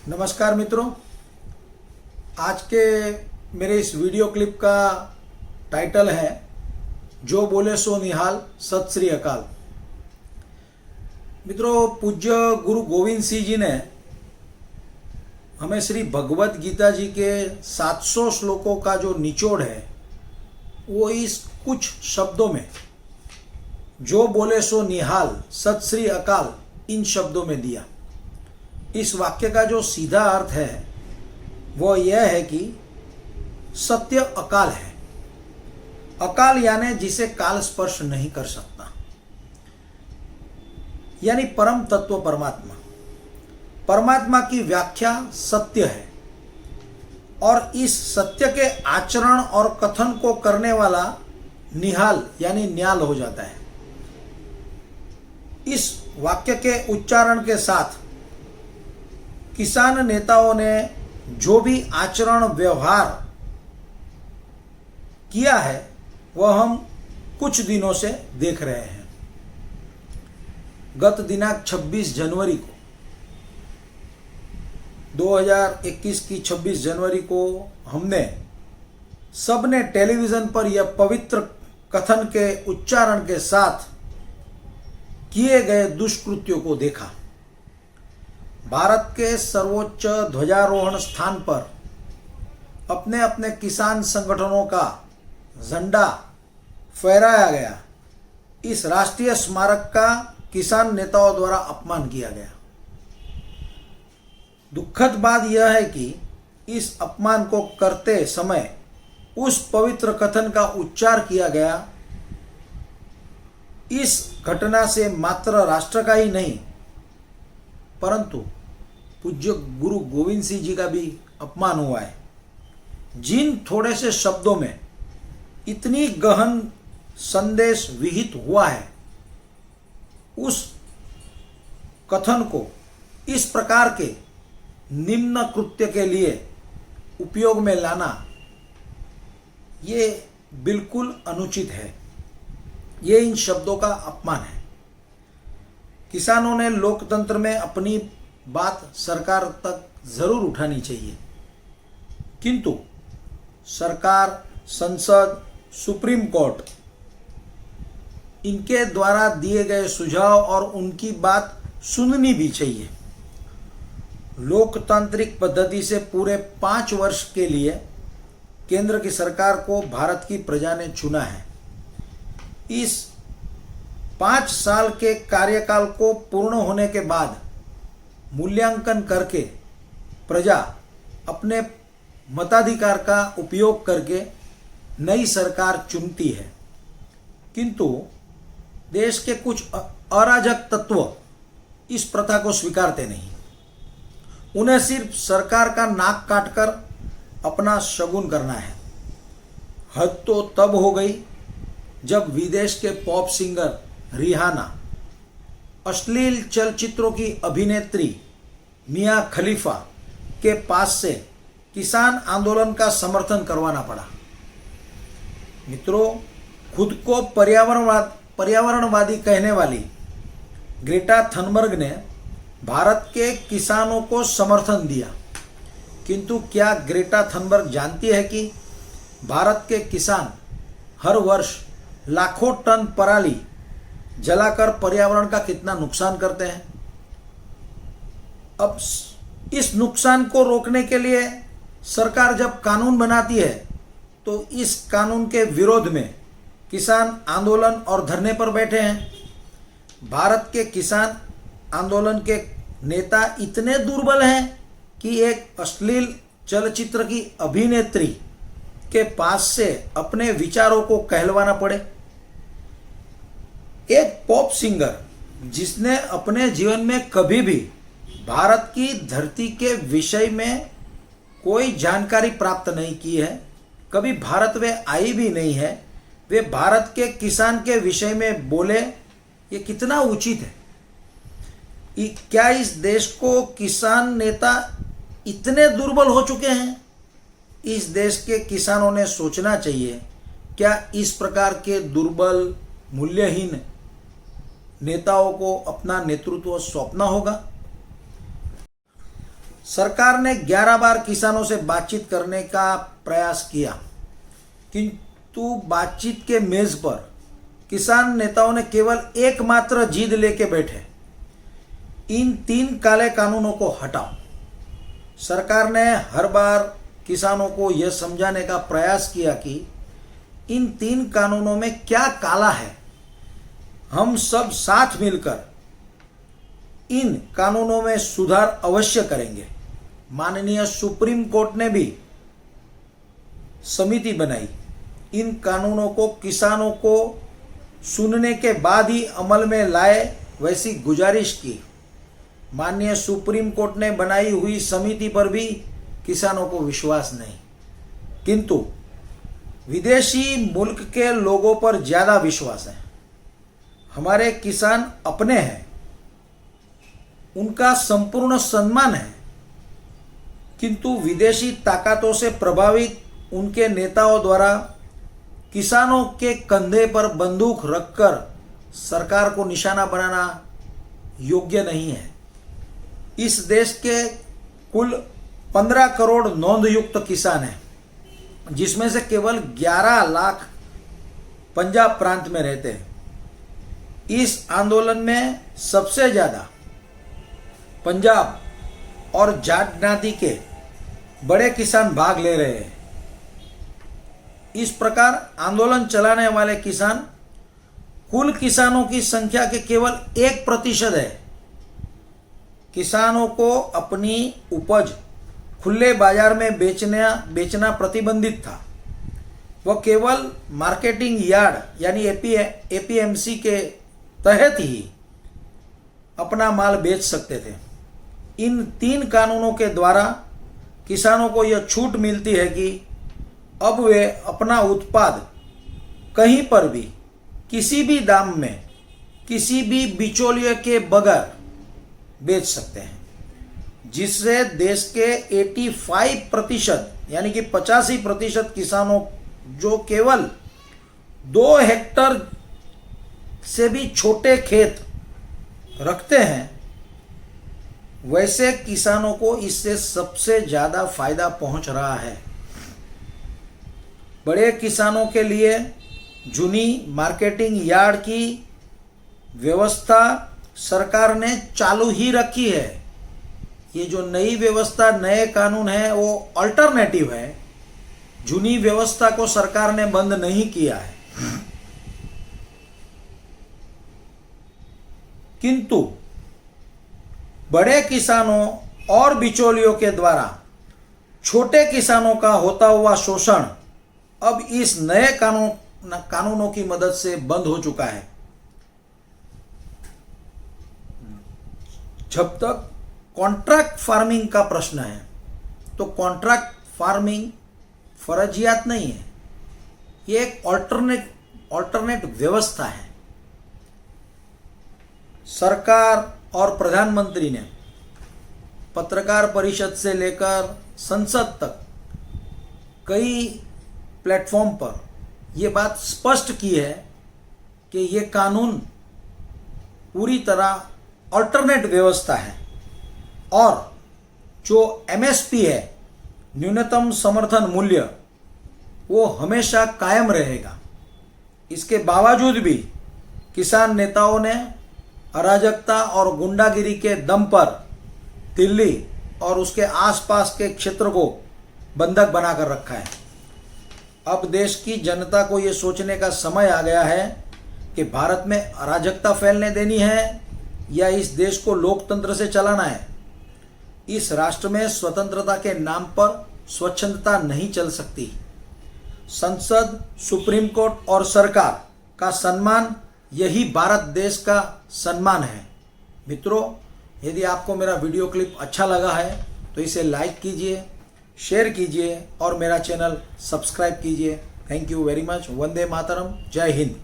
नमस्कार मित्रों, आज के मेरे इस वीडियो क्लिप का टाइटल है जो बोले सो निहाल, सत श्री अकाल। मित्रों, पूज्य गुरु गोविंद सिंह जी ने हमें श्री भगवत गीता जी के 700 श्लोकों का जो निचोड़ है वो इस कुछ शब्दों में जो बोले सो निहाल, सत श्री अकाल, इन शब्दों में दिया। इस वाक्य का जो सीधा अर्थ है वो यह है कि सत्य अकाल है। अकाल यानी जिसे काल स्पर्श नहीं कर सकता, यानी परम तत्व परमात्मा। परमात्मा की व्याख्या सत्य है और इस सत्य के आचरण और कथन को करने वाला निहाल यानी न्याल हो जाता है। इस वाक्य के उच्चारण के साथ किसान नेताओं ने जो भी आचरण व्यवहार किया है वह हम कुछ दिनों से देख रहे हैं। गत दिनांक 26 जनवरी को 2021 की 26 जनवरी को हमने सबने टेलीविजन पर यह पवित्र कथन के उच्चारण के साथ किए गए दुष्कृत्यों को देखा। भारत के सर्वोच्च ध्वजारोहण स्थान पर अपने अपने किसान संगठनों का झंडा फहराया गया। इस राष्ट्रीय स्मारक का किसान नेताओं द्वारा अपमान किया गया। दुखद बात यह है कि इस अपमान को करते समय उस पवित्र कथन का उच्चार किया गया। इस घटना से मात्र राष्ट्र का ही नहीं परंतु पूज्य गुरु गोविंद सिंह जी का भी अपमान हुआ है। जिन थोड़े से शब्दों में इतनी गहन संदेश विहित हुआ है, उस कथन को इस प्रकार के निम्न कृत्य के लिए उपयोग में लाना ये बिल्कुल अनुचित है। ये इन शब्दों का अपमान है। किसानों ने लोकतंत्र में अपनी बात सरकार तक जरूर उठानी चाहिए, किंतु सरकार, संसद, सुप्रीम कोर्ट, इनके द्वारा दिए गए सुझाव और उनकी बात सुननी भी चाहिए। लोकतांत्रिक पद्धति से पूरे 5 वर्ष के लिए केंद्र की सरकार को भारत की प्रजा ने चुना है। इस 5 साल के कार्यकाल को पूर्ण होने के बाद मूल्यांकन करके प्रजा अपने मताधिकार का उपयोग करके नई सरकार चुनती है, किंतु देश के कुछ अराजक तत्व इस प्रथा को स्वीकारते नहीं। उन्हें सिर्फ सरकार का नाक काटकर अपना शगुन करना है। हद तो तब हो गई जब विदेश के पॉप सिंगर रिहाना अश्लील चलचित्रों की अभिनेत्री मिया खलीफा के पास से किसान आंदोलन का समर्थन करवाना पड़ा। मित्रों, खुद को पर्यावरणवादी कहने वाली ग्रेटा थनबर्ग ने भारत के किसानों को समर्थन दिया, किंतु क्या ग्रेटा थनबर्ग जानती है कि भारत के किसान हर वर्ष लाखों टन पराली जलाकर पर्यावरण का कितना नुकसान करते हैं? अब इस नुकसान को रोकने के लिए सरकार जब कानून बनाती है तो इस कानून के विरोध में किसान आंदोलन और धरने पर बैठे हैं। भारत के किसान आंदोलन के नेता इतने दुर्बल हैं कि एक अश्लील चलचित्र की अभिनेत्री के पास से अपने विचारों को कहलवाना पड़े। एक पॉप सिंगर जिसने अपने जीवन में कभी भी भारत की धरती के विषय में कोई जानकारी प्राप्त नहीं की है, कभी भारत वे आई भी नहीं है, वे भारत के किसान के विषय में बोले, ये कितना उचित है? क्या इस देश को किसान नेता इतने दुर्बल हो चुके हैं? इस देश के किसानों ने सोचना चाहिए, क्या इस प्रकार के दुर्बल, मूल्यहीन नेताओं को अपना नेतृत्व सौंपना होगा? सरकार ने 11 बार किसानों से बातचीत करने का प्रयास किया, किंतु बातचीत के मेज पर किसान नेताओं ने केवल एकमात्र जिद लेके बैठे, इन 3 काले कानूनों को हटाओ। सरकार ने हर बार किसानों को यह समझाने का प्रयास किया कि इन 3 कानूनों में क्या काला है, हम सब साथ मिलकर इन कानूनों में सुधार अवश्य करेंगे। माननीय सुप्रीम कोर्ट ने भी समिति बनाई, इन कानूनों को किसानों को सुनने के बाद ही अमल में लाए, वैसी गुजारिश की। माननीय सुप्रीम कोर्ट ने बनाई हुई समिति पर भी किसानों को विश्वास नहीं, किंतु विदेशी मुल्क के लोगों पर ज़्यादा विश्वास है। हमारे किसान अपने हैं, उनका संपूर्ण सम्मान है, किंतु विदेशी ताकतों से प्रभावित उनके नेताओं द्वारा किसानों के कंधे पर बंदूक रखकर सरकार को निशाना बनाना योग्य नहीं है। इस देश के कुल 15 करोड़ नोंदयुक्त किसान हैं, जिसमें से केवल 11 लाख पंजाब प्रांत में रहते हैं। इस आंदोलन में सबसे ज़्यादा पंजाब और जाट ज्ञाति के बड़े किसान भाग ले रहे हैं। इस प्रकार आंदोलन चलाने वाले किसान कुल किसानों की संख्या के केवल 1% है। किसानों को अपनी उपज खुले बाजार में बेचना प्रतिबंधित था। वह केवल मार्केटिंग यार्ड यानी एपीएमसी के तहत ही अपना माल बेच सकते थे। इन 3 कानूनों के द्वारा किसानों को यह छूट मिलती है कि अब वे अपना उत्पाद कहीं पर भी किसी भी दाम में किसी भी बिचौलिए के बगैर बेच सकते हैं, जिससे देश के 85% यानी कि 85% किसानों जो केवल 2 हेक्टेयर से भी छोटे खेत रखते हैं, वैसे किसानों को इससे सबसे ज़्यादा फायदा पहुंच रहा है। बड़े किसानों के लिए जूनी मार्केटिंग यार्ड की व्यवस्था सरकार ने चालू ही रखी है। ये जो नई व्यवस्था, नए कानून है, वो अल्टरनेटिव है। जूनी व्यवस्था को सरकार ने बंद नहीं किया है, किंतु बड़े किसानों और बिचौलियों के द्वारा छोटे किसानों का होता हुआ शोषण अब इस नए कानूनों की मदद से बंद हो चुका है। जब तक कॉन्ट्रैक्ट फार्मिंग का प्रश्न है, तो कॉन्ट्रैक्ट फार्मिंग फर्जियात नहीं है, ये एक ऑल्टरनेट व्यवस्था है। सरकार और प्रधानमंत्री ने पत्रकार परिषद से लेकर संसद तक कई प्लेटफॉर्म पर यह बात स्पष्ट की है कि ये कानून पूरी तरह अल्टरनेट व्यवस्था है और जो एमएसपी है, न्यूनतम समर्थन मूल्य, वो हमेशा कायम रहेगा। इसके बावजूद भी किसान नेताओं ने अराजकता और गुंडागिरी के दम पर दिल्ली और उसके आसपास के क्षेत्र को बंधक बनाकर रखा है। अब देश की जनता को ये सोचने का समय आ गया है कि भारत में अराजकता फैलने देनी है या इस देश को लोकतंत्र से चलाना है। इस राष्ट्र में स्वतंत्रता के नाम पर स्वच्छंदता नहीं चल सकती। संसद, सुप्रीम कोर्ट और सरकार का सम्मान, यही भारत देश का सम्मान है। मित्रों, यदि आपको मेरा वीडियो क्लिप अच्छा लगा है तो इसे लाइक कीजिए, शेयर कीजिए और मेरा चैनल सब्सक्राइब कीजिए। Thank you very much. वंदे मातरम। जय हिंद।